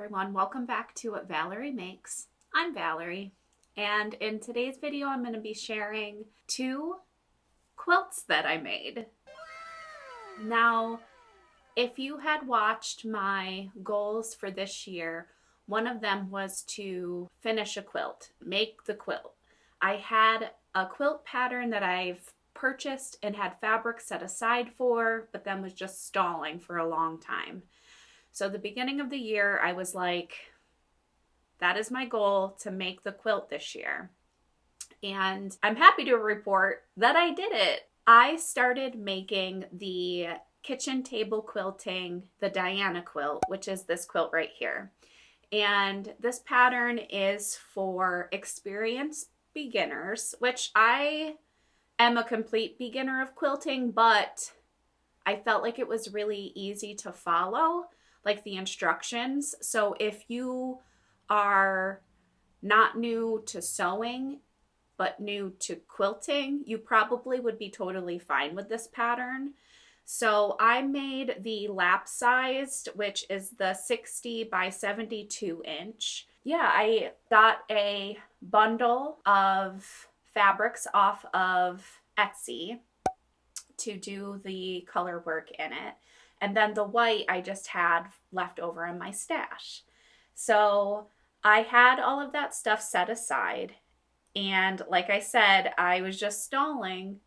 everyone, welcome back to What Valerie Makes. I'm Valerie, and in today's video I'm going to be sharing 2 quilts that I made. Now, if you had watched my goals for this year, one of them was to finish a quilt, make the quilt. I had a quilt pattern that I've purchased and had fabric set aside for, but then was just stalling for a long time. So the beginning of the year, I was like, that is my goal, to make the quilt this year. And I'm happy to report that I did it. I started making the kitchen table quilting, the Diana Quilt, which is this quilt right here. And this pattern is for experienced beginners, which I am a complete beginner of quilting, but I felt like it was really easy to follow, like the instructions. So if you are not new to sewing, but new to quilting, you probably would be totally fine with this pattern. So I made the lap sized, which is the 60 by 72 inch. Yeah, I got a bundle of fabrics off of Etsy to do the color work in it. And then the white I just had left over in my stash. So I had all of that stuff set aside. And like I said, I was just stalling.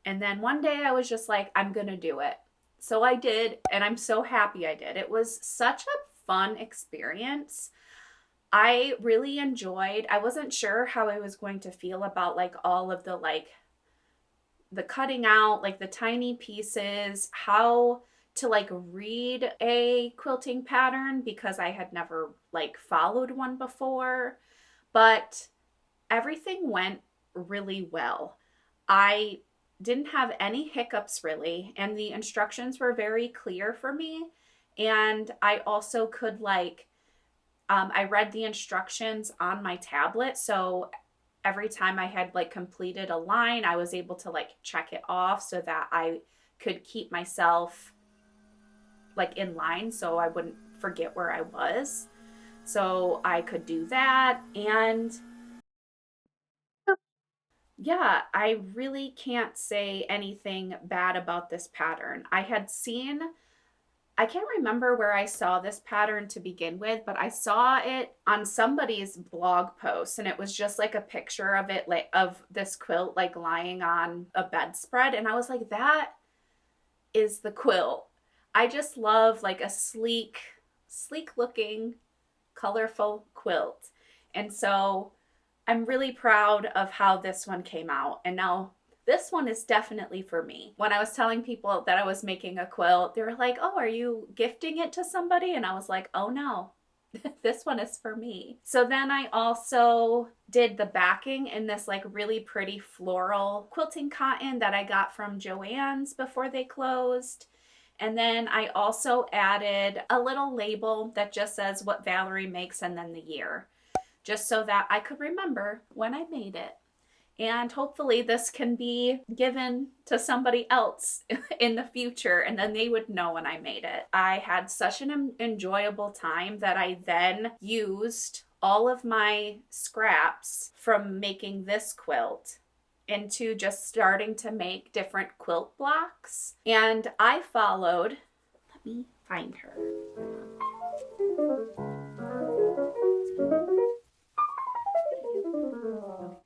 And then one day I was just like, I'm going to do it. So I did, and I'm so happy I did. It was such a fun experience. I really enjoyed, I wasn't sure how I was going to feel about like all of the cutting out, like the tiny pieces, how to like read a quilting pattern, because I had never like followed one before, but everything went really well. I didn't have any hiccups really, and the instructions were very clear for me. And I also could I read the instructions on my tablet, so every time I had like completed a line, I was able to like check it off so that I could keep myself like in line so I wouldn't forget where I was. So I could do that. And yeah, I really can't say anything bad about this pattern. I can't remember where I saw this pattern to begin with, but I saw it on somebody's blog post, and it was just like a picture of it, like of this quilt like lying on a bedspread, and I was like, that is the quilt. I just love like a sleek looking, colorful quilt. And so I'm really proud of how this one came out. And now this one is definitely for me. When I was telling people that I was making a quilt, they were like, oh, are you gifting it to somebody? And I was like, oh no, this one is for me. So then I also did the backing in this like really pretty floral quilting cotton that I got from Joann's before they closed. And then I also added a little label that just says what Valerie makes and then the year, just so that I could remember when I made it. And hopefully this can be given to somebody else in the future, and then they would know when I made it. I had such an enjoyable time that I then used all of my scraps from making this quilt into just starting to make different quilt blocks. And I followed, let me find her.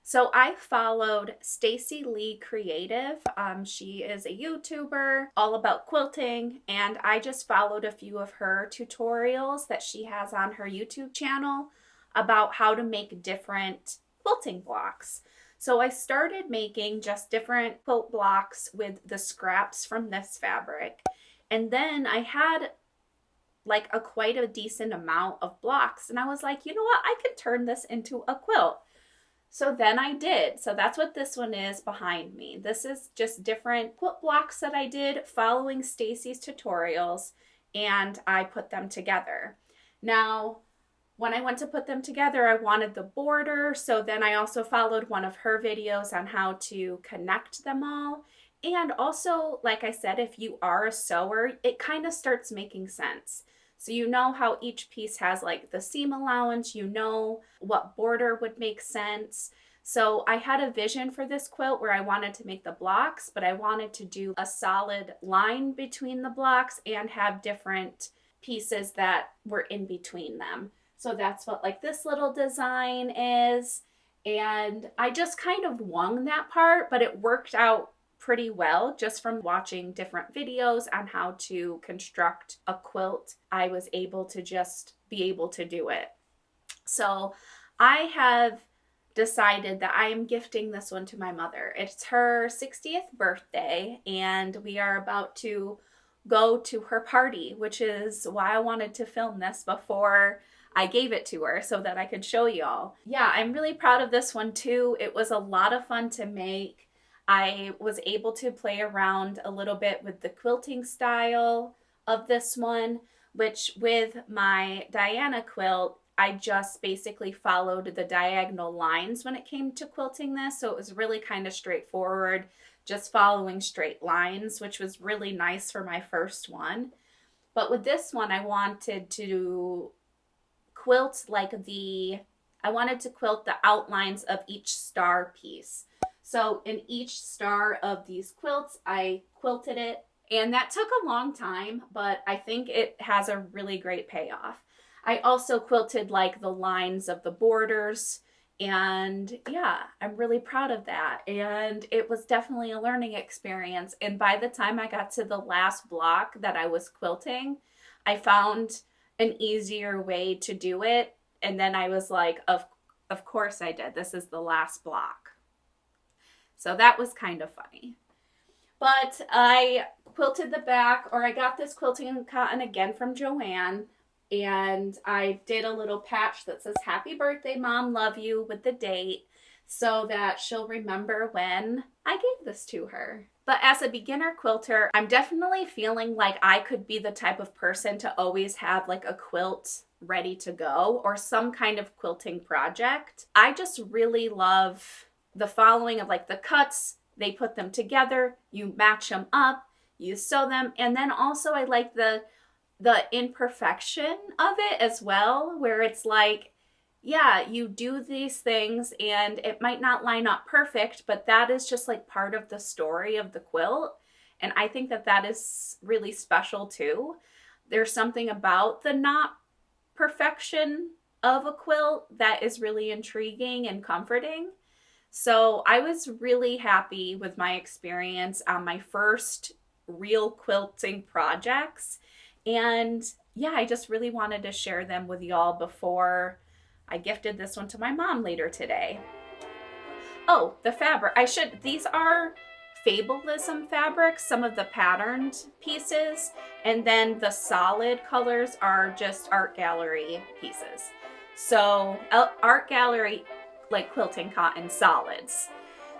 So I followed Stacy Lee Creative. She is a YouTuber all about quilting, and I just followed a few of her tutorials that she has on her YouTube channel about how to make different quilting blocks. So I started making just different quilt blocks with the scraps from this fabric. And then I had like quite a decent amount of blocks, and I was like, you know what, I could turn this into a quilt. So then I did. So that's what this one is behind me. This is just different quilt blocks that I did following Stacy's tutorials, and I put them together. Now, when I went to put them together, I wanted the border, so then I also followed one of her videos on how to connect them all. And also, like I said, if you are a sewer, it kind of starts making sense. So you know how each piece has like the seam allowance, you know what border would make sense. So I had a vision for this quilt where I wanted to make the blocks, but I wanted to do a solid line between the blocks and have different pieces that were in between them. So that's what like this little design is. And I just kind of wung that part, but it worked out pretty well just from watching different videos on how to construct a quilt. I was able to just be able to do it. So I have decided that I am gifting this one to my mother. It's her 60th birthday, and we are about to go to her party, which is why I wanted to film this before I gave it to her so that I could show y'all. Yeah, I'm really proud of this one too. It was a lot of fun to make. I was able to play around a little bit with the quilting style of this one, which with my Diana quilt, I just basically followed the diagonal lines when it came to quilting this. So it was really kind of straightforward, just following straight lines, which was really nice for my first one. But with this one, I wanted to quilt I wanted to quilt the outlines of each star piece. So in each star of these quilts, I quilted it, and that took a long time, but I think it has a really great payoff. I also quilted like the lines of the borders, and yeah, I'm really proud of that. And it was definitely a learning experience. And by the time I got to the last block that I was quilting, I found an easier way to do it. And then I was like, of course I did. This is the last block. So that was kind of funny. But I quilted the back, or I got this quilting cotton again from Joann. And I did a little patch that says, "Happy birthday, Mom, love you," with the date, so that she'll remember when I gave this to her. But as a beginner quilter, I'm definitely feeling like I could be the type of person to always have like a quilt ready to go or some kind of quilting project. I just really love the following of like the cuts. They put them together, you match them up, you sew them, and then also I like the imperfection of it as well, where it's like, yeah, you do these things and it might not line up perfect, but that is just like part of the story of the quilt. And I think that that is really special too. There's something about the not perfection of a quilt that is really intriguing and comforting. So I was really happy with my experience on my first real quilting projects. And yeah, I just really wanted to share them with y'all before I gifted this one to my mom later today. Oh, the fabric. These are Fabulism fabrics, some of the patterned pieces, and then the solid colors are just Art Gallery pieces. So Art Gallery, like quilting cotton solids.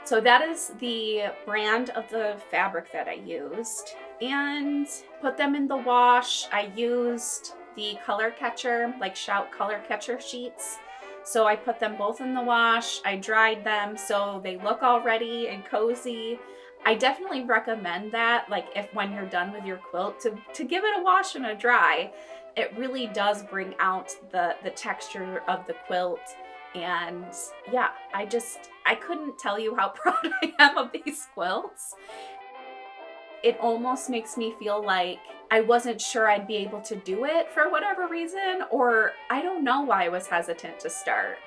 So that is the brand of the fabric that I used, and put them in the wash. I used the color catcher, like Shout color catcher sheets. So I put them both in the wash. I dried them so they look all ready and cozy. I definitely recommend that, like if when you're done with your quilt, to give it a wash and a dry. It really does bring out the texture of the quilt. And yeah, I couldn't tell you how proud I am of these quilts. It almost makes me feel like I wasn't sure I'd be able to do it for whatever reason, or I don't know why I was hesitant to start.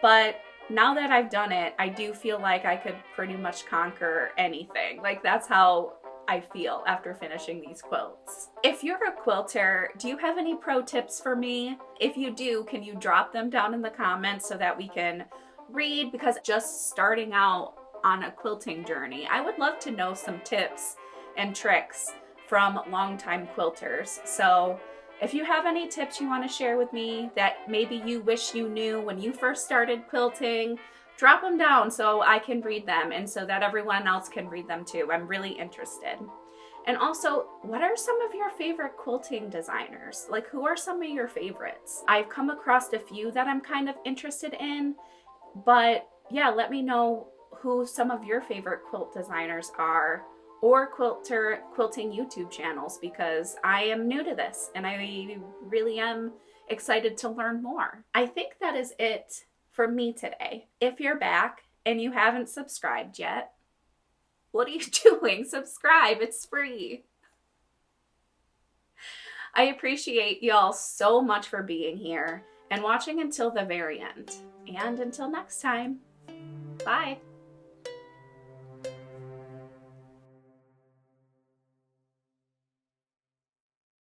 But now that I've done it, I do feel like I could pretty much conquer anything. Like that's how I feel after finishing these quilts. If you're a quilter, do you have any pro tips for me? If you do, can you drop them down in the comments so that we can read? Because just starting out on a quilting journey, I would love to know some tips and tricks from longtime quilters. So if you have any tips you want to share with me that maybe you wish you knew when you first started quilting, drop them down so I can read them and so that everyone else can read them too. I'm really interested. And also, what are some of your favorite quilting designers? Like, who are some of your favorites? I've come across a few that I'm kind of interested in, but yeah, let me know who some of your favorite quilt designers are, or quilting YouTube channels, because I am new to this and I really am excited to learn more. I think that is it for me today. If you're back and you haven't subscribed yet, what are you doing? Subscribe, it's free. I appreciate y'all so much for being here and watching until the very end. And until next time, bye.